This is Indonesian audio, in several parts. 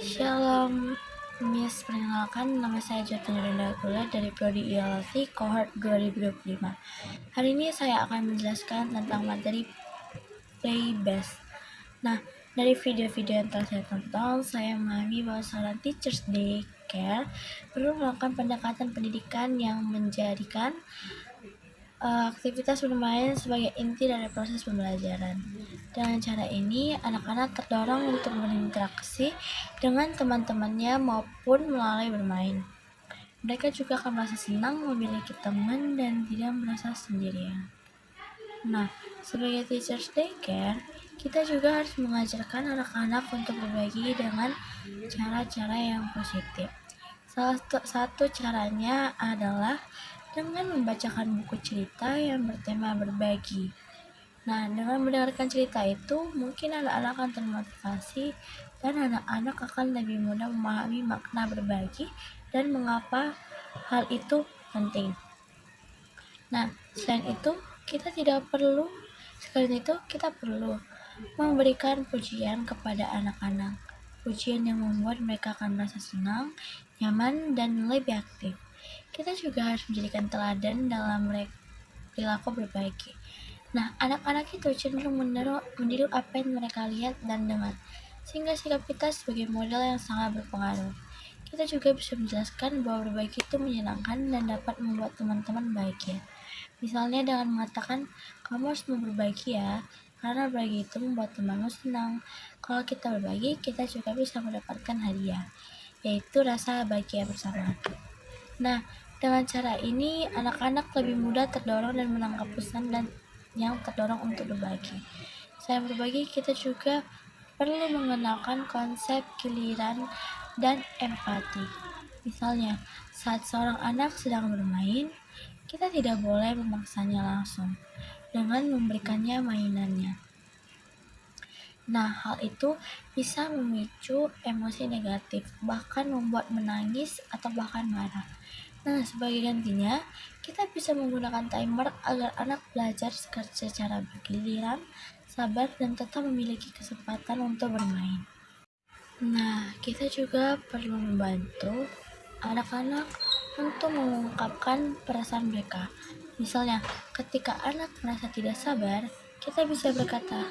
Shalom, Miss. Perkenalkan, nama saya Jateng Rendagula dari Prodi ILC Cohort 2025. Hari ini saya akan menjelaskan tentang materi Play Best. Nah, dari video-video yang telah saya tonton, saya memahami bahwa seorang Teachers Day Care perlu melakukan pendekatan pendidikan yang menjadikan aktivitas bermain sebagai inti dari proses pembelajaran. Dengan cara ini, anak-anak terdorong untuk berinteraksi dengan teman-temannya maupun melalui bermain. Mereka juga akan merasa senang memiliki teman dan tidak merasa sendirian. Nah, sebagai Teachers Day Care, kita juga harus mengajarkan anak-anak untuk berbagi dengan cara-cara yang positif. Salah satu caranya adalah dengan membacakan buku cerita yang bertema berbagi. Nah, dengan mendengarkan cerita itu, mungkin anak-anak akan termotivasi dan anak-anak akan lebih mudah memahami makna berbagi dan mengapa hal itu penting. Nah, selain itu, kita perlu memberikan pujian kepada anak-anak. Pujian yang membuat mereka akan merasa senang, nyaman, dan lebih aktif. Kita juga harus menjadikan teladan dalam perilaku berbagi. Nah, anak-anak itu cenderung meniru apa yang mereka lihat dan dengar, sehingga sikap kita sebagai model yang sangat berpengaruh. Kita juga bisa menjelaskan bahwa berbagi itu menyenangkan dan dapat membuat teman-teman bahagia. Misalnya dengan mengatakan, kamu harus mau berbagi ya, karena berbagi itu membuat temanmu senang. Kalau kita berbagi, kita juga bisa mendapatkan hadiah, yaitu rasa bahagia bersama. Nah, dengan cara ini, anak-anak lebih mudah terdorong dan menangkap pesan dan yang terdorong untuk berbagi. Selain berbagi, kita juga perlu mengenalkan konsep giliran dan empati. Misalnya, saat seorang anak sedang bermain, kita tidak boleh memaksanya langsung dengan memberikannya mainannya. Nah, hal itu bisa memicu emosi negatif, bahkan membuat menangis atau bahkan marah. Nah, sebagai gantinya, kita bisa menggunakan timer agar anak belajar secara bergiliran, sabar, dan tetap memiliki kesempatan untuk bermain. Nah, kita juga perlu membantu anak-anak untuk mengungkapkan perasaan mereka. Misalnya, ketika anak merasa tidak sabar, kita bisa berkata,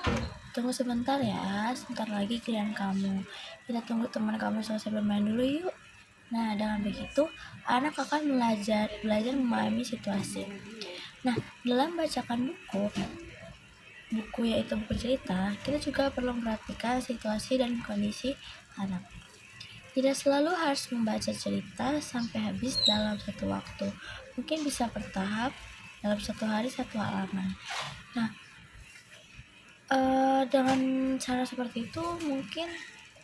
tunggu sebentar ya, sebentar lagi giliran kamu. Kita tunggu teman kamu selesai bermain dulu yuk. Nah, dengan begitu, anak akan belajar memahami situasi. Nah, dalam bacakan buku yaitu buku cerita, kita juga perlu memperhatikan situasi dan kondisi anak. Tidak selalu harus membaca cerita sampai habis dalam satu waktu. Mungkin bisa bertahap dalam satu hari satu halaman. Nah, dengan cara seperti itu mungkin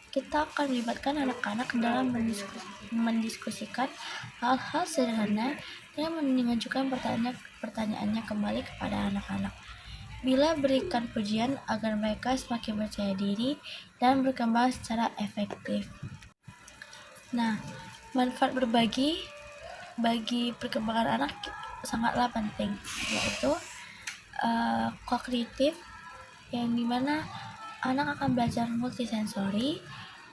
kita akan melibatkan anak-anak dalam mendiskusikan hal-hal sederhana dengan mengajukan pertanyaannya kembali kepada anak-anak. Bila berikan pujian agar mereka semakin percaya diri dan berkembang secara efektif. Nah, manfaat berbagi bagi perkembangan anak sangatlah penting, yaitu kognitif, yang dimana anak akan belajar multisensori,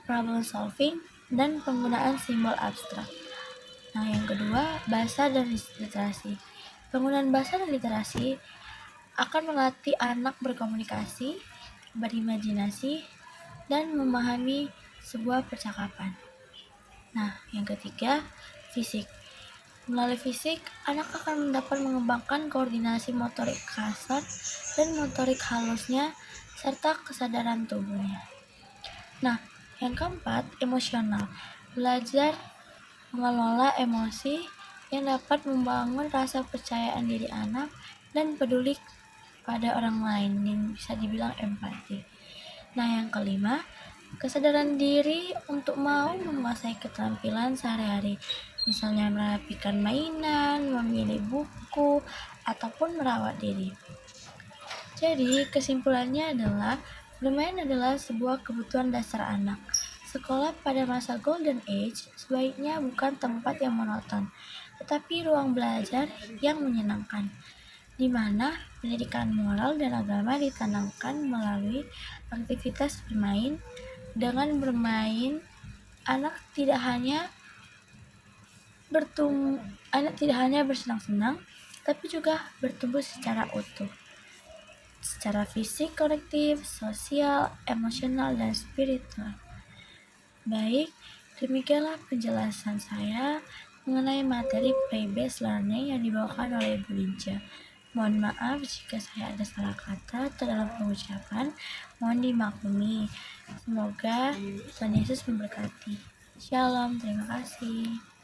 problem solving, dan penggunaan simbol abstrak. Nah, yang kedua, bahasa dan literasi. Penggunaan bahasa dan literasi akan melatih anak berkomunikasi, berimajinasi, dan memahami sebuah percakapan. Nah, yang ketiga, fisik. Melalui fisik, anak akan dapat mengembangkan koordinasi motorik kasar dan motorik halusnya, serta kesadaran tubuhnya. Nah, yang keempat, emosional. Belajar mengelola emosi yang dapat membangun rasa percayaan diri anak dan peduli pada orang lain, yang bisa dibilang empati. Nah, yang kelima, kesadaran diri untuk mau menguasai keterampilan sehari-hari. Misalnya merapikan mainan, memilih buku, ataupun merawat diri. Jadi, kesimpulannya adalah bermain adalah sebuah kebutuhan dasar anak. Sekolah pada masa Golden Age sebaiknya bukan tempat yang monoton, tetapi ruang belajar yang menyenangkan, di mana pendidikan moral dan agama ditanamkan melalui aktivitas bermain. Dengan bermain, anak tidak hanya bersenang-senang, tapi juga bertumbuh secara utuh, secara fisik, kolektif, sosial, emosional, dan spiritual. Baik, demikianlah penjelasan saya mengenai materi play-based learning yang dibawakan oleh Ibu Linca. Mohon maaf jika saya ada salah kata dalam pengucapan, mohon dimaklumi. Semoga Tuhan Yesus memberkati. Shalom, terima kasih.